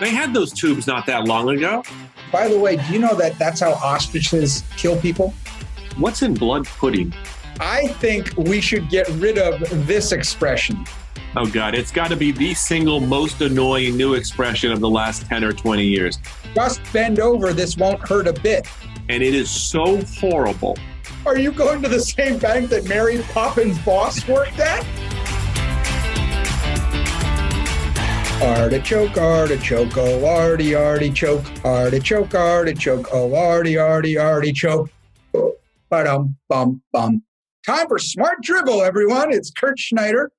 They had those tubes not that long ago. By the way, do you know that that's how ostriches kill people? What's in blood pudding? I think we should get rid of this expression. Oh, God, it's got to be the single most annoying new expression of the last 10 or 20 years. Just bend over, this won't hurt a bit. And it is so horrible. Are you going to the same bank that Mary Poppins' boss worked at? Artichoke, artichoke, oh, artichoke, artichoke, artichoke, oh, artichoke. Ba-dum-bum-bum. Time for Smart Drivel, everyone. It's Kurt Schneider.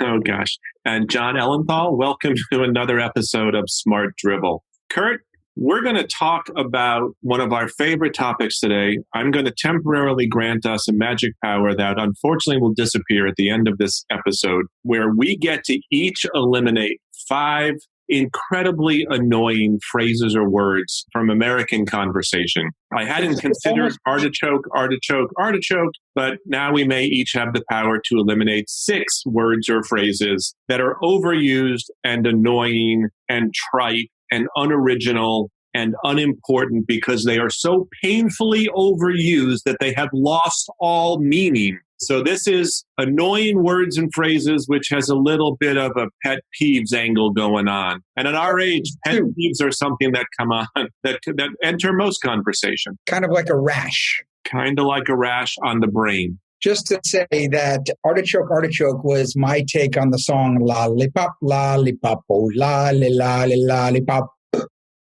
Oh, gosh. And John Ellenthal, welcome to another episode of Smart Drivel. Kurt, we're going to talk about one of our favorite topics today. I'm going to temporarily grant us a magic power that unfortunately will disappear at the end of this episode, where we get to each eliminate 5 incredibly annoying phrases or words from American conversation. I hadn't considered artichoke, but now we may each have the power to eliminate 6 words or phrases that are overused and annoying and trite and unoriginal and unimportant because they are so painfully overused that they have lost all meaning. So this is annoying words and phrases, which has a little bit of a pet peeves angle going on. And at our age, pet peeves are something that come on, that enter most conversation. Kind of like a rash. Kind of like a rash on the brain. Just to say that Artichoke was my take on the song Lollipop, Lollipop, oh, lollipop. Do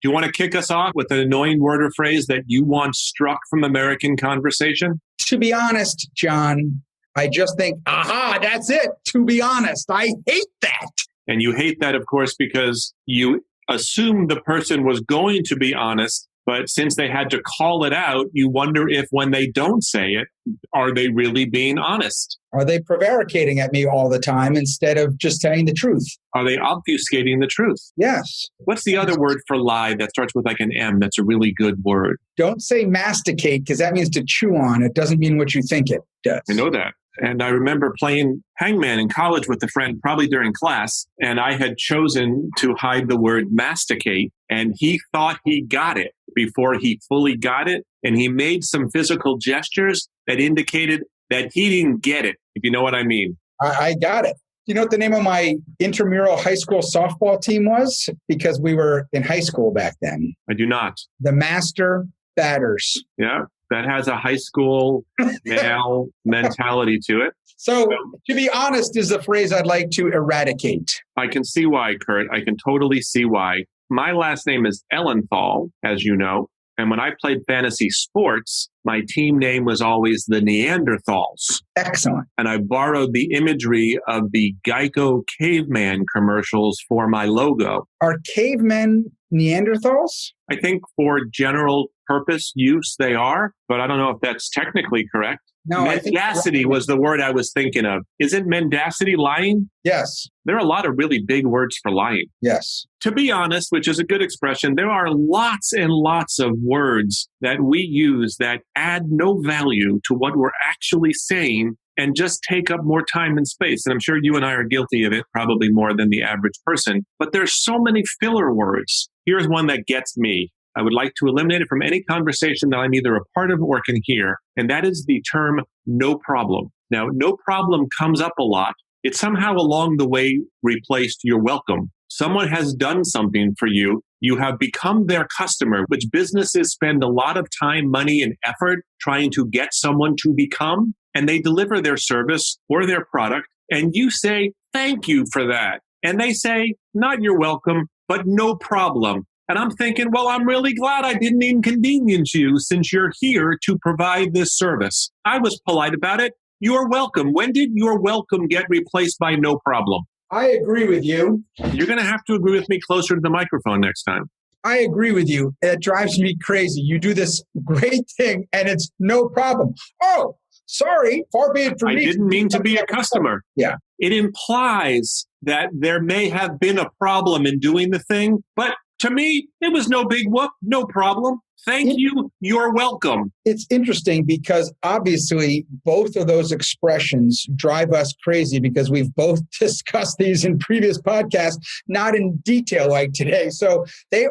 you want to kick us off with an annoying word or phrase that you want struck from American conversation? To be honest, John, I just think, aha, that's it. To be honest, I hate that. And you hate that, of course, because you assumed the person was going to be honest. But since they had to call it out, you wonder if when they don't say it, are they really being honest? Are they prevaricating at me all the time instead of just saying the truth? Are they obfuscating the truth? Yes. What's the other word for lie that starts with like an M that's a really good word? Don't say masticate because that means to chew on. It doesn't mean what you think it does. I know that. And I remember playing hangman in college with a friend, probably during class, and I had chosen to hide the word masticate, and he thought he got it before he fully got it, and he made some physical gestures that indicated that he didn't get it, if you know what I mean. I got it. You know what the name of my intramural high school softball team was? Because we were in high school back then. I do not. The Master Batters. Yeah. That has a high school male mentality to it. So, to be honest, is a phrase I'd like to eradicate. I can see why, Kurt. I can totally see why. My last name is Ellenthal, as you know. And when I played fantasy sports, my team name was always the Neanderthals. Excellent. And I borrowed the imagery of the Geico caveman commercials for my logo. Are cavemen Neanderthals? I think for general purpose use they are, but I don't know if that's technically correct. No, mendacity was the word I was thinking of. Isn't mendacity lying? Yes. There are a lot of really big words for lying. Yes. To be honest, which is a good expression, there are lots and lots of words that we use that add no value to what we're actually saying and just take up more time and space. And I'm sure you and I are guilty of it, probably more than the average person. But there's so many filler words. Here's one that gets me. I would like to eliminate it from any conversation that I'm either a part of or can hear, and that is the term no problem. Now, no problem comes up a lot. It somehow along the way replaced you're welcome. Someone has done something for you. You have become their customer, which businesses spend a lot of time, money, and effort trying to get someone to become, and they deliver their service or their product, and you say, thank you for that. And they say, not you're welcome, but no problem. And I'm thinking, well, I'm really glad I didn't inconvenience you since you're here to provide this service. I was polite about it. You're welcome. When did your welcome get replaced by no problem? I agree with you. You're going to have to agree with me closer to the microphone next time. I agree with you. It drives me crazy. You do this great thing and it's no problem. Oh, sorry. Far be it from me. I didn't mean to be a customer. Yeah. It implies that there may have been a problem in doing the thing, but to me, it was no big whoop, no problem. Thank you. You're welcome. It's interesting because obviously both of those expressions drive us crazy because we've both discussed these in previous podcasts, not in detail like today. So they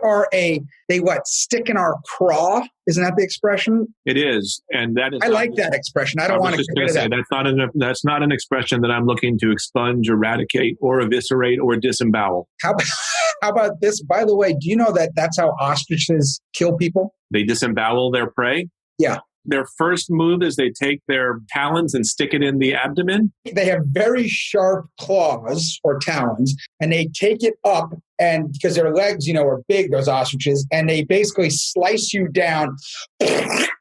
stick in our craw? Isn't that the expression? It is. And that is. I like that expression. I don't want to get rid of that. That's not an expression that I'm looking to expunge, eradicate, or eviscerate, or disembowel. How about this? By the way, do you know that that's how ostriches kill people? They disembowel their prey? Yeah. Their first move is they take their talons and stick it in the abdomen. They have very sharp claws or talons, and they take it up, and because their legs, are big, those ostriches, and they basically slice you down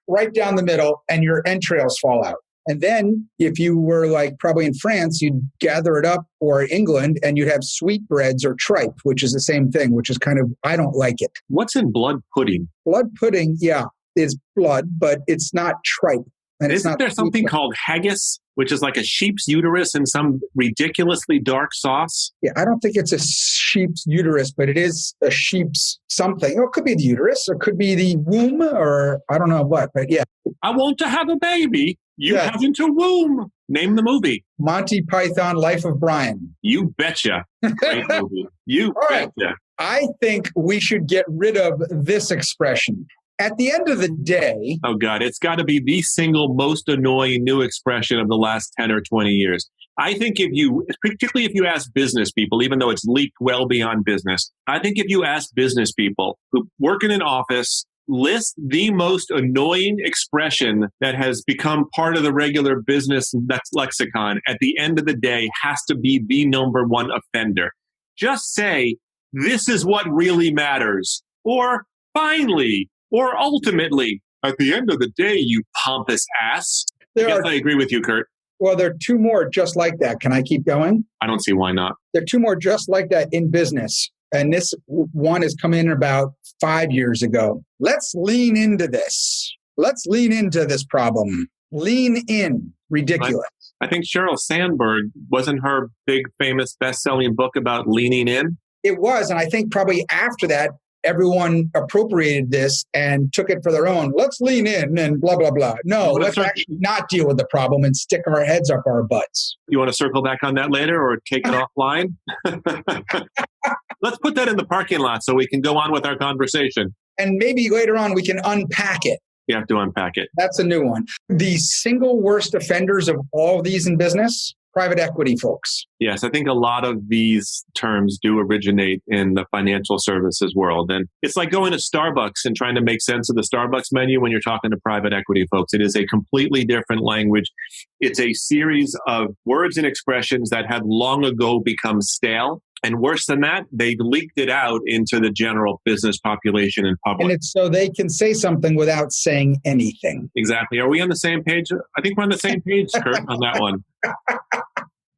right down the middle, and your entrails fall out. And then if you were probably in France, you'd gather it up, or England, and you'd have sweetbreads or tripe, which is the same thing, which is I don't like it. What's in blood pudding? Blood pudding, yeah, is blood, but it's not tripe. And isn't there something called haggis, which is like a sheep's uterus in some ridiculously dark sauce? Yeah, I don't think it's a sheep's uterus, but it is a sheep's something. Or it could be the uterus, or it could be the womb, or I don't know what, but yeah. I want to have a baby. You haven't a womb. Name the movie. Monty Python, Life of Brian. You betcha. Great movie. You betcha. Right. I think we should get rid of this expression. At the end of the day... Oh, God, it's got to be the single most annoying new expression of the last 10 or 20 years. I think particularly if you ask business people, even though it's leaked well beyond business, I think if you ask business people who work in an office, list the most annoying expression that has become part of the regular business lexicon, at the end of the day has to be the number one offender. Just say, this is what really matters, or finally, or ultimately. At the end of the day, you pompous ass. I agree with you, Kurt. Well, there are two more just like that. Can I keep going? I don't see why not. There are two more just like that in business. And this one has come in about 5 years ago. Let's lean into this. Let's lean into this problem. Lean in. Ridiculous. I think Sheryl Sandberg, wasn't her big famous best-selling book about leaning in? It was. And I think probably after that, everyone appropriated this and took it for their own. Let's lean in and blah, blah, blah. No, let's actually not deal with the problem and stick our heads up our butts. You want to circle back on that later or take it offline? Let's put that in the parking lot so we can go on with our conversation. And maybe later on we can unpack it. You have to unpack it. That's a new one. The single worst offenders of all of these in business, private equity folks. Yes, I think a lot of these terms do originate in the financial services world. And it's like going to Starbucks and trying to make sense of the Starbucks menu when you're talking to private equity folks. It is a completely different language. It's a series of words and expressions that had long ago become stale. And worse than that, they've leaked it out into the general business population and public. And it's so they can say something without saying anything. Exactly. Are we on the same page? I think we're on the same page, Kurt, on that one.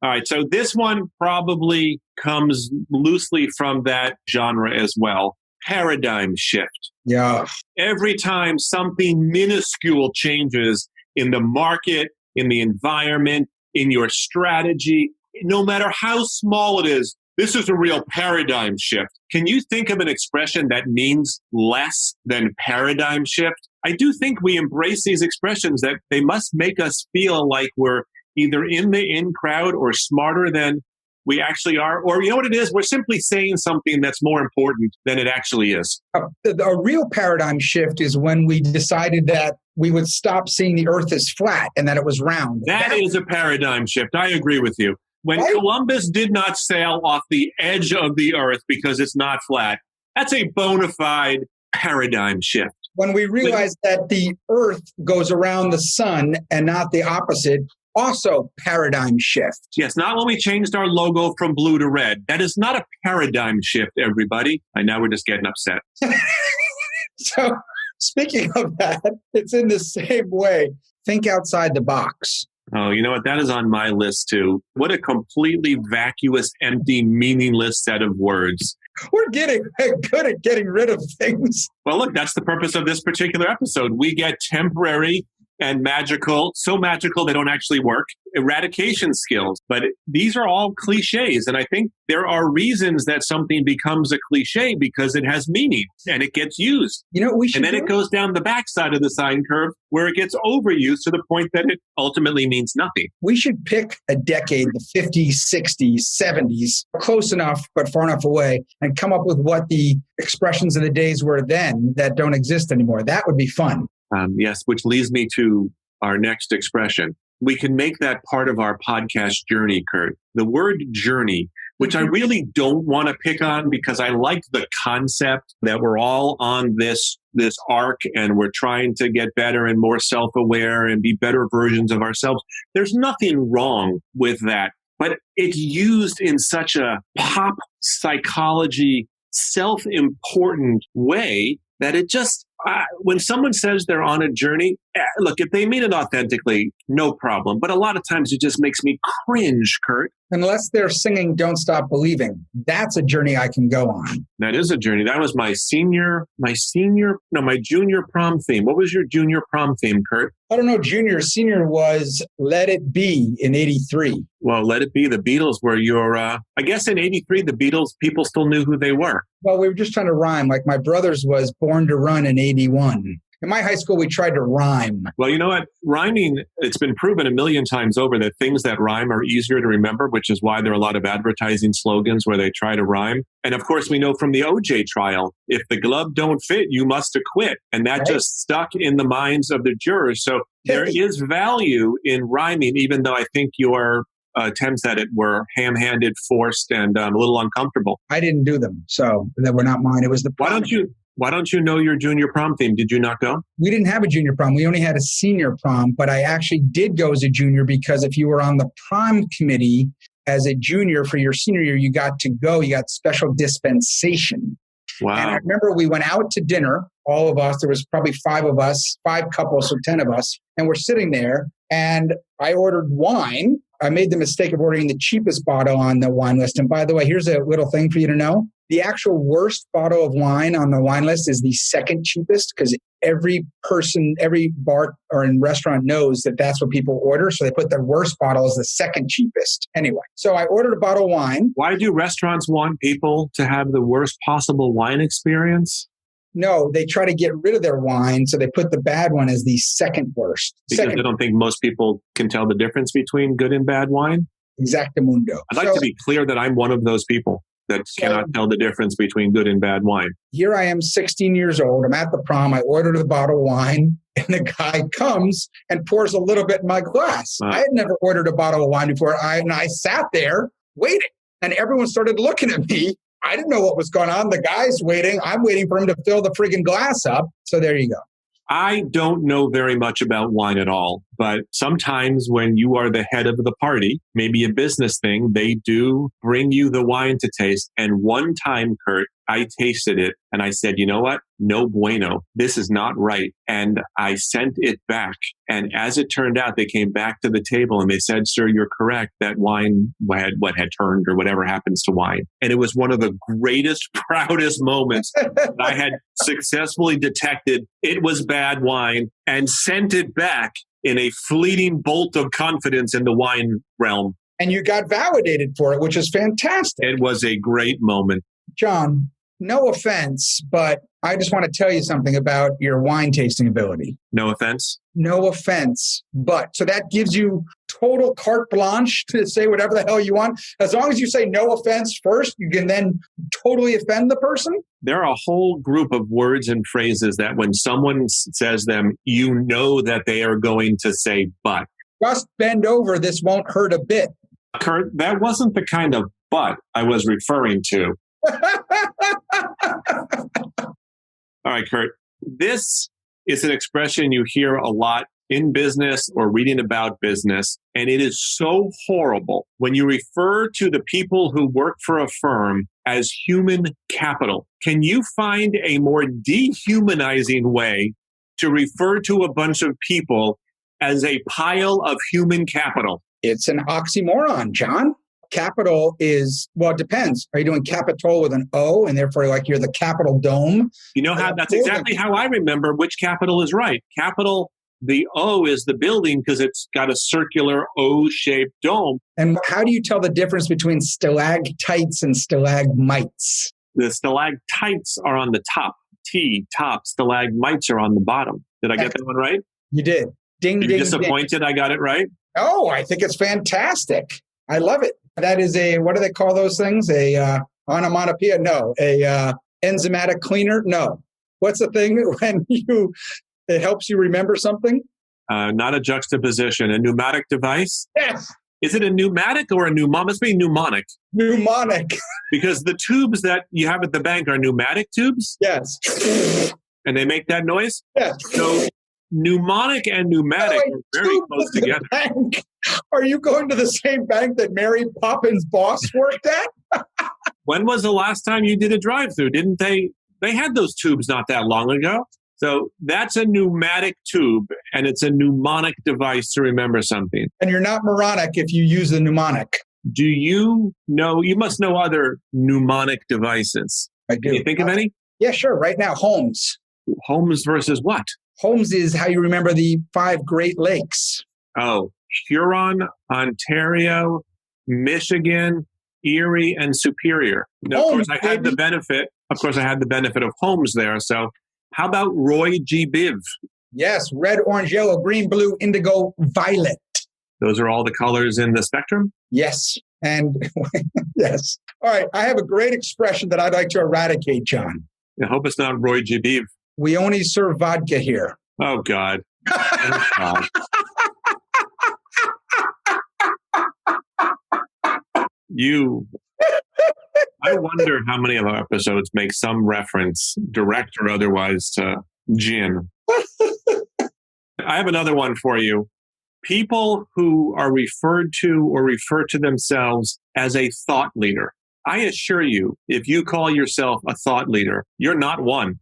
All right. So this one probably comes loosely from that genre as well. Paradigm shift. Yeah. Every time something minuscule changes in the market, in the environment, in your strategy, no matter how small it is, this is a real paradigm shift. Can you think of an expression that means less than paradigm shift? I do think we embrace these expressions that they must make us feel like we're either in the in crowd or smarter than we actually are. Or you know what it is? We're simply saying something that's more important than it actually is. A real paradigm shift is when we decided that we would stop seeing the earth as flat and that it was round. That is a paradigm shift. I agree with you. When Columbus did not sail off the edge of the earth because it's not flat, that's a bona fide paradigm shift. When we realized that the earth goes around the sun and not the opposite, also paradigm shift. Yes, not when we changed our logo from blue to red. That is not a paradigm shift, everybody. And now we're just getting upset. So speaking of that, it's in the same way. Think outside the box. Oh, you know what? That is on my list too. What a completely vacuous, empty, meaningless set of words. We're getting good at getting rid of things. Well, look, that's the purpose of this particular episode. We get temporary, and magical, so magical they don't actually work. Eradication skills. But these are all cliches. And I think there are reasons that something becomes a cliche because it has meaning and it gets used. You know what we should And then it goes down the backside of the sine curve where it gets overused to the point that it ultimately means nothing. We should pick a decade, the 50s, 60s, 70s, close enough but far enough away, and come up with what the expressions of the days were then that don't exist anymore. That would be fun. Yes, which leads me to our next expression. We can make that part of our podcast journey, Kurt. The word journey, which I really don't want to pick on because I like the concept that we're all on this arc and we're trying to get better and more self-aware and be better versions of ourselves. There's nothing wrong with that, but it's used in such a pop psychology, self-important way that it just, when someone says they're on a journey, look, if they mean it authentically, no problem. But a lot of times it just makes me cringe, Kurt. Unless they're singing Don't Stop Believing. That's a journey I can go on. That is a journey. That was my junior prom theme. What was your junior prom theme, Kurt? I don't know, junior. Senior was Let It Be in 83. Well, Let It Be. The Beatles were your, I guess in 83, the Beatles, people still knew who they were. Well, we were just trying to rhyme. Like my brother's was Born to Run in 81. In my high school, we tried to rhyme. Well, you know what? Rhyming, it's been proven a million times over that things that rhyme are easier to remember, which is why there are a lot of advertising slogans where they try to rhyme. And of course, we know from the OJ trial, if the glove don't fit, you must acquit. And that just stuck in the minds of the jurors. So there is value in rhyming, even though I think your attempts at it were ham-handed, forced, and a little uncomfortable. I didn't do them, so they were not mine. It was the prom. Why don't you know your junior prom theme? Did you not go? We didn't have a junior prom. We only had a senior prom, but I actually did go as a junior because if you were on the prom committee as a junior for your senior year, you got to go. You got special dispensation. Wow. And I remember we went out to dinner, all of us. There was probably 5 of us, 5 couples, so 10 of us. And we're sitting there and I ordered wine. I made the mistake of ordering the cheapest bottle on the wine list. And by the way, here's a little thing for you to know. The actual worst bottle of wine on the wine list is the second cheapest because every person, every bar or in restaurant knows that that's what people order. So they put the worst bottle as the second cheapest. Anyway, so I ordered a bottle of wine. Why do restaurants want people to have the worst possible wine experience? No, they try to get rid of their wine. So they put the bad one as the second worst. Because they don't think most people can tell the difference between good and bad wine? Exactamundo. I'd like to be clear that I'm one of those people that cannot tell the difference between good and bad wine. Here I am, 16 years old. I'm at the prom. I ordered a bottle of wine, and the guy comes and pours a little bit in my glass. I had never ordered a bottle of wine before. And I sat there waiting, and everyone started looking at me. I didn't know what was going on. The guy's waiting. I'm waiting for him to fill the friggin' glass up. So there you go. I don't know very much about wine at all, but sometimes when you are the head of the party, maybe a business thing, they do bring you the wine to taste. And one time, Kurt, I tasted it and I said, you know what? No bueno. This is not right. And I sent it back. And as it turned out, they came back to the table and they said, sir, you're correct. That wine had turned or whatever happens to wine. And it was one of the greatest, proudest moments that I had successfully detected it was bad wine and sent it back in a fleeting bolt of confidence in the wine realm. And you got validated for it, which is fantastic. It was a great moment. John, no offense, but I just want to tell you something about your wine tasting ability. No offense? No offense, but so that gives you total carte blanche to say whatever the hell you want. As long as you say no offense first, you can then totally offend the person. There are a whole group of words and phrases that when someone says them, you know that they are going to say but. Just bend over. This won't hurt a bit. Kurt, that wasn't the kind of but I was referring to. All right, Kurt. This is an expression you hear a lot in business or reading about business, and it is so horrible when you refer to the people who work for a firm as human capital. Can you find a more dehumanizing way to refer to a bunch of people as a pile of human capital? It's an oxymoron, John. Capital is, well, it depends. Are you doing capital with an O and therefore like you're the Capitol Dome? You know how that's exactly how I remember which capital is right. Capital The O is the building because it's got a circular O-shaped dome. And how do you tell the difference between stalactites and stalagmites? The stalactites are on the top. T, top. Stalagmites are on the bottom. Did I get that one right? You did. Ding, Are you ding, disappointed I got it right? Oh, I think it's fantastic. I love it. That is what do they call those things? A onomatopoeia? No. A enzymatic cleaner? No. What's the thing when it helps you remember something? Not a juxtaposition. A pneumatic device? Yes. Is it a pneumatic or a mnemonic? It must be mnemonic. Mnemonic. Because the tubes that you have at the bank are pneumatic tubes? Yes. And they make that noise? Yes. So mnemonic and pneumatic are very close together. Bank. Are you going to the same bank that Mary Poppins' boss worked at? When was the last time you did a drive-through? Didn't they had those tubes not that long ago? So that's a pneumatic tube, and it's a mnemonic device to remember something. And you're not moronic if you use the mnemonic. Do you know, you must know other mnemonic devices. I do. Can you think of any? Yeah, sure. Right now, Holmes. Holmes versus what? Holmes is how you remember the 5 Great Lakes. Oh, Huron, Ontario, Michigan, Erie, and Superior. Now, of course, I had the benefit. Of course, I had the benefit of Holmes there. So, how about Roy G. Biv? Yes, red, orange, yellow, green, blue, indigo, violet. Those are all the colors in the spectrum? Yes, and yes. All right, I have a great expression that I'd like to eradicate, John. I hope it's not Roy G. Biv. We only serve vodka here. Oh, God. Oh, God. I wonder how many of our episodes make some reference, direct or otherwise, to gin. I have another one for you. People who are referred to or refer to themselves as a thought leader. I assure you, if you call yourself a thought leader, you're not one.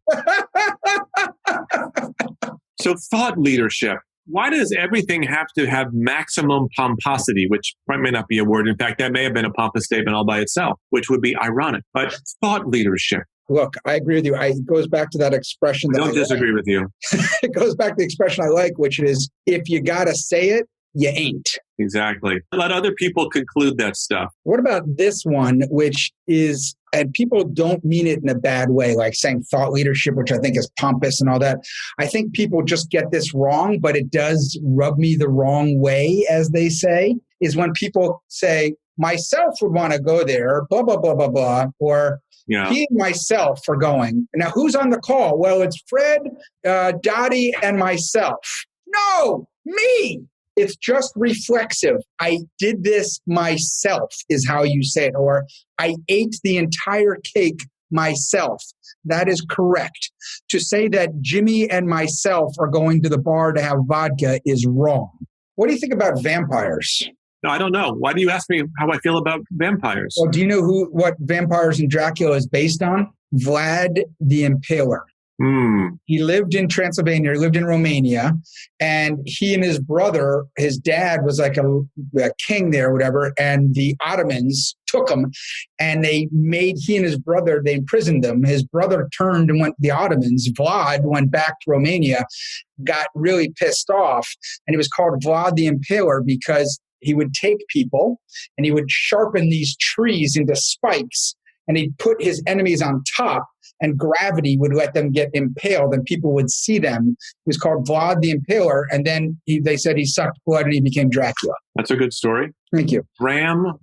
So thought leadership. Why does everything have to have maximum pomposity, which may not be a word. In fact, that may have been a pompous statement all by itself, which would be ironic. But thought leadership. Look, I agree with you. It goes back to that expression. I don't disagree with you. It goes back to the expression I like, which is, if you got to say it, you ain't. Exactly. Let other people conclude that stuff. What about this one, which is, and people don't mean it in a bad way, like saying thought leadership, which I think is pompous and all that. I think people just get this wrong, but it does rub me the wrong way, as they say, is when people say, myself would want to go there, blah, blah, blah, blah, blah, or he and myself are going. Now, who's on the call? Well, it's Fred, Dottie, and myself. No, me. It's just reflexive. I did this myself is how you say it. Or I ate the entire cake myself. That is correct. To say that Jimmy and myself are going to the bar to have vodka is wrong. What do you think about vampires? No, I don't know. Why do you ask me how I feel about vampires? Well, do you know what Vampires and Dracula is based on? Vlad the Impaler. He lived in Transylvania, he lived in Romania, and he and his brother, his dad was like a king there or whatever, and the Ottomans took him, and he and his brother, they imprisoned them. His brother turned and went to the Ottomans. Vlad went back to Romania, got really pissed off, and he was called Vlad the Impaler because he would take people and he would sharpen these trees into spikes, and he'd put his enemies on top, and gravity would let them get impaled and people would see them. He was called Vlad the Impaler, and then they said he sucked blood and he became Dracula. That's a good story. Thank you. Dram,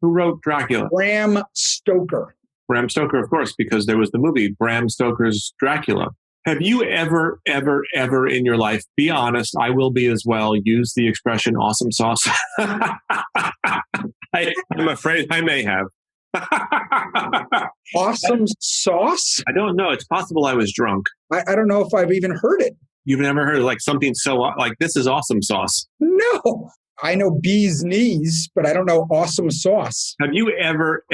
who wrote Dracula? Bram Stoker. Bram Stoker, of course, because there was the movie Bram Stoker's Dracula. Have you ever in your life, be honest, I will be as well, use the expression awesome sauce? I'm afraid I may have. Awesome sauce? I don't know. It's possible I was drunk. I don't know if I've even heard it. You've never heard of like something so like this is awesome sauce? No. I know bee's knees, but I don't know awesome sauce. Have you ever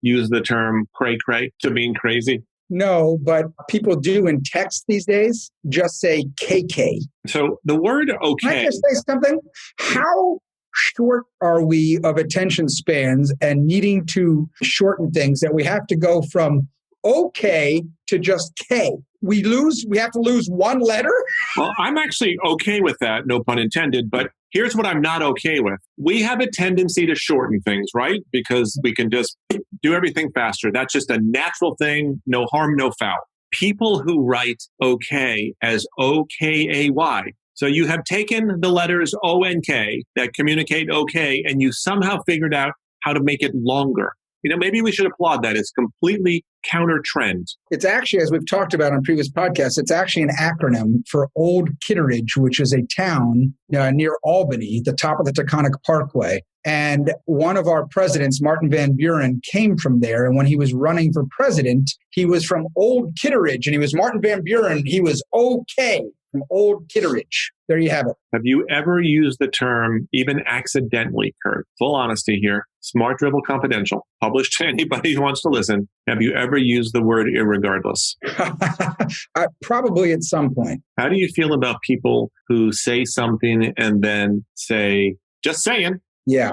used the term cray-cray to mean crazy? No, but people do in text these days. Just say KK. So the word okay. Can I just say something? How short are we of attention spans and needing to shorten things that we have to go from okay to just K. We have to lose one letter? Well, I'm actually okay with that, no pun intended, but here's what I'm not okay with. We have a tendency to shorten things, right? Because we can just do everything faster. That's just a natural thing, no harm, no foul. People who write okay as O-K-A-Y. So you have taken the letters O and K that communicate okay, and you somehow figured out how to make it longer. Maybe we should applaud that. It's completely counter trend. It's actually, as we've talked about on previous podcasts, it's actually an acronym for Old Kitteridge, which is a town near Albany, the top of the Taconic Parkway. And one of our presidents, Martin Van Buren, came from there. And when he was running for president, he was from Old Kitteridge. And he was Martin Van Buren. He was okay from Old Kitteridge. There you have it. Have you ever used the term, even accidentally, Kurt? Full honesty here. Smart Drivel Confidential. Published to anybody who wants to listen. Have you ever used the word irregardless? Probably at some point. How do you feel about people who say something and then say, just saying? Yeah.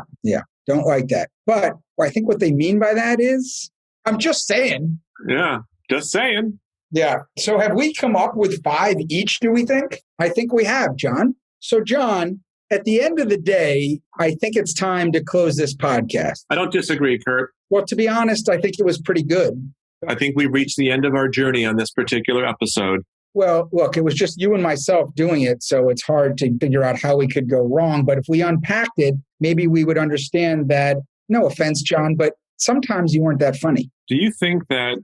Don't like that. But I think what they mean by that is, I'm just saying. Yeah, just saying. Yeah. So have we come up with 5 each, do we think? I think we have, John. So, John, at the end of the day, I think it's time to close this podcast. I don't disagree, Kurt. Well, to be honest, I think it was pretty good. I think we've reached the end of our journey on this particular episode. Well, look, it was just you and myself doing it, so it's hard to figure out how we could go wrong. But if we unpacked it, maybe we would understand that, no offense, John, but sometimes you weren't that funny. Do you think that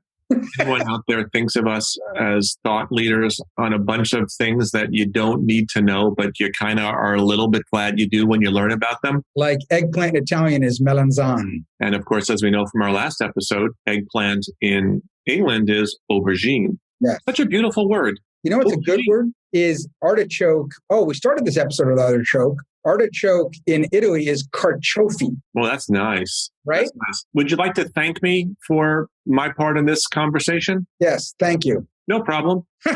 anyone out there thinks of us as thought leaders on a bunch of things that you don't need to know, but you kind of are a little bit glad you do when you learn about them? Like eggplant in Italian is melanzane. And of course, as we know from our last episode, eggplant in England is aubergine. Yes. Such a beautiful word. You know what's a good word? Is artichoke. Oh, we started this episode with artichoke. Artichoke in Italy is carciofi. Well, that's nice. Right? That's nice. Would you like to thank me for my part in this conversation? Yes, thank you. No problem. All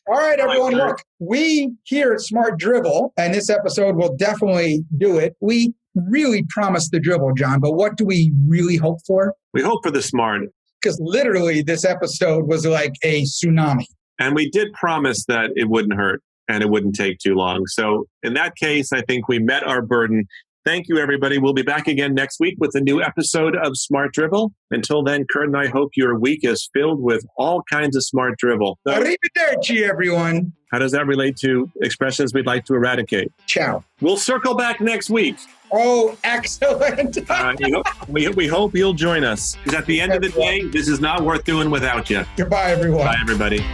right, everyone, look, we here at Smart Drivel, and this episode will definitely do it. We really promised the dribble, John, but what do we really hope for? We hope for the smart. Because literally this episode was like a tsunami. And we did promise that it wouldn't hurt and it wouldn't take too long. So in that case, I think we met our burden. Thank you, everybody. We'll be back again next week with a new episode of Smart Drivel. Until then, Kurt and I hope your week is filled with all kinds of smart drivel. So, arrivederci, everyone. How does that relate to expressions we'd like to eradicate? Ciao. We'll circle back next week. Oh, excellent. We hope you'll join us. Because at the end of the day, this is not worth doing without you. Goodbye, everyone. Bye, everybody.